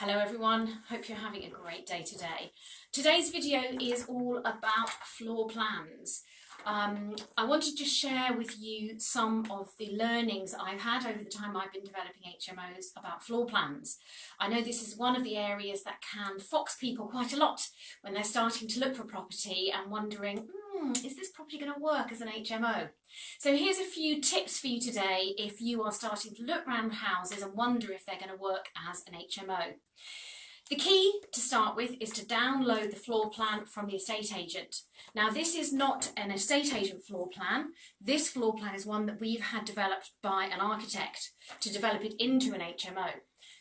Hello everyone, hope you're having a great day today. Today's video is all about floor plans. I wanted to share with you some of the learnings I've had over the time I've been developing HMOs about floor plans. I know this is one of the areas that can fox people quite a lot when they're starting to look for property and wondering, is this property going to work as an HMO? So here's a few tips for you today if you are starting to look around houses and wonder if they're going to work as an HMO. The key to start with is to download the floor plan from the estate agent. Now this is not an estate agent floor plan. This floor plan is one that we've had developed by an architect to develop it into an HMO.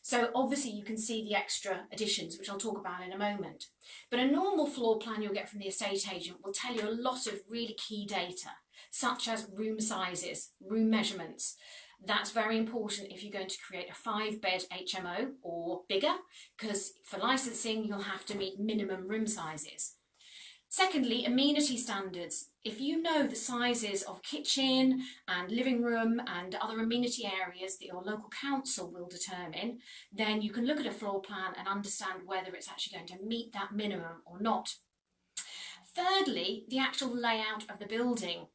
So obviously you can see the extra additions, which I'll talk about in a moment. But a normal floor plan you'll get from the estate agent will tell you a lot of really key data, such as room sizes, room measurements. That's very important if you're going to create a 5-bed HMO or bigger, because for licensing you'll have to meet minimum room sizes. Secondly, amenity standards. If you know the sizes of kitchen and living room and other amenity areas that your local council will determine, then you can look at a floor plan and understand whether it's actually going to meet that minimum or not. Thirdly, the actual layout of the building.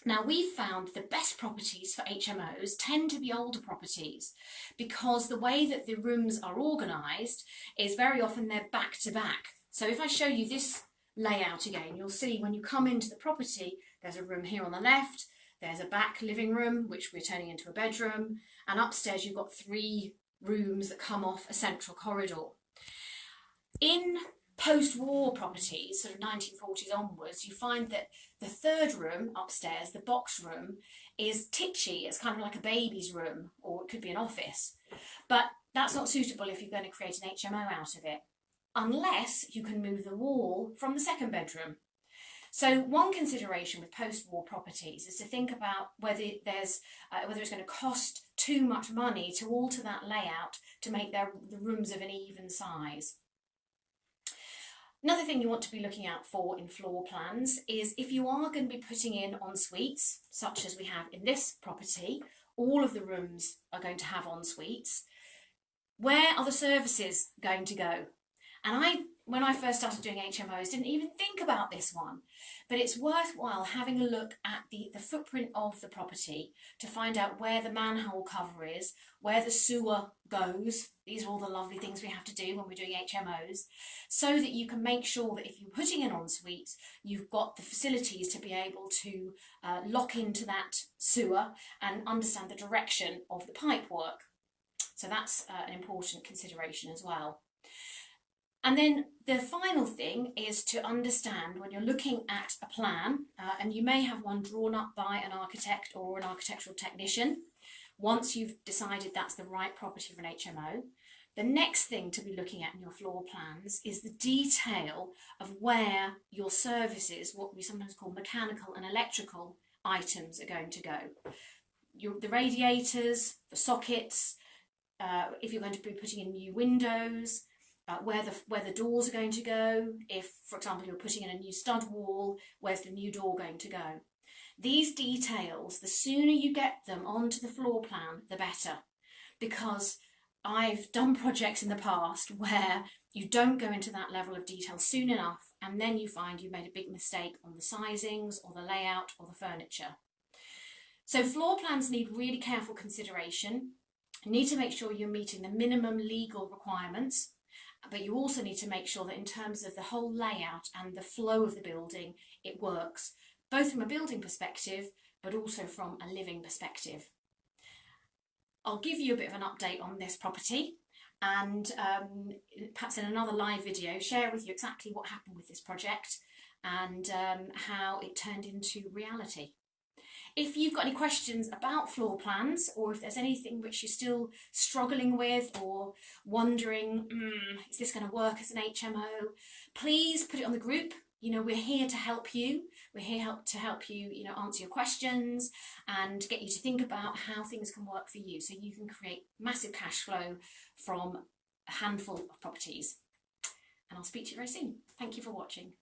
Now we've found the best properties for HMOs tend to be older properties because the way that the rooms are organised is very often they're back to back. So if I show you this layout again, you'll see when you come into the property, there's a room here on the left, there's a back living room, which we're turning into a bedroom, and upstairs you've got 3 rooms that come off a central corridor. In post-war properties, sort of 1940s onwards, you find that the 3rd room upstairs, the box room, is titchy. It's kind of like a baby's room, or it could be an office. But that's not suitable if you're going to create an HMO out of it, unless you can move the wall from the 2nd bedroom. So one consideration with post-war properties is to think about whether it's going to cost too much money to alter that layout to make the rooms of an even size. Another thing you want to be looking out for in floor plans is if you are going to be putting in en suites, such as we have in this property, all of the rooms are going to have en suites. Where are the services going to go? And when I first started doing HMOs, didn't even think about this one. But it's worthwhile having a look at the footprint of the property to find out where the manhole cover is, where the sewer goes. These are all the lovely things we have to do when we're doing HMOs, so that you can make sure that if you're putting in en suites, you've got the facilities to be able to lock into that sewer and understand the direction of the pipe work. So that's an important consideration as well. And then the final thing is to understand when you're looking at a plan, and you may have one drawn up by an architect or an architectural technician, once you've decided that's the right property for an HMO, the next thing to be looking at in your floor plans is the detail of where your services, what we sometimes call mechanical and electrical items, are going to go. The radiators, the sockets, if you're going to be putting in new windows, where the doors are going to go. If, for example, you're putting in a new stud wall, where's the new door going to go? These details, the sooner you get them onto the floor plan, the better. Because I've done projects in the past where you don't go into that level of detail soon enough, and then you find you made a big mistake on the sizings or the layout or the furniture. So floor plans need really careful consideration. You need to make sure you're meeting the minimum legal requirements, but you also need to make sure that in terms of the whole layout and the flow of the building, it works, both from a building perspective, but also from a living perspective. I'll give you a bit of an update on this property, and perhaps in another live video, share with you exactly what happened with this project and how it turned into reality. If you've got any questions about floor plans, or if there's anything which you're still struggling with or wondering, is this going to work as an HMO, please put it on the group. You know, we're here to help you. We're here to help you, answer your questions and get you to think about how things can work for you so you can create massive cash flow from a handful of properties. And I'll speak to you very soon. Thank you for watching.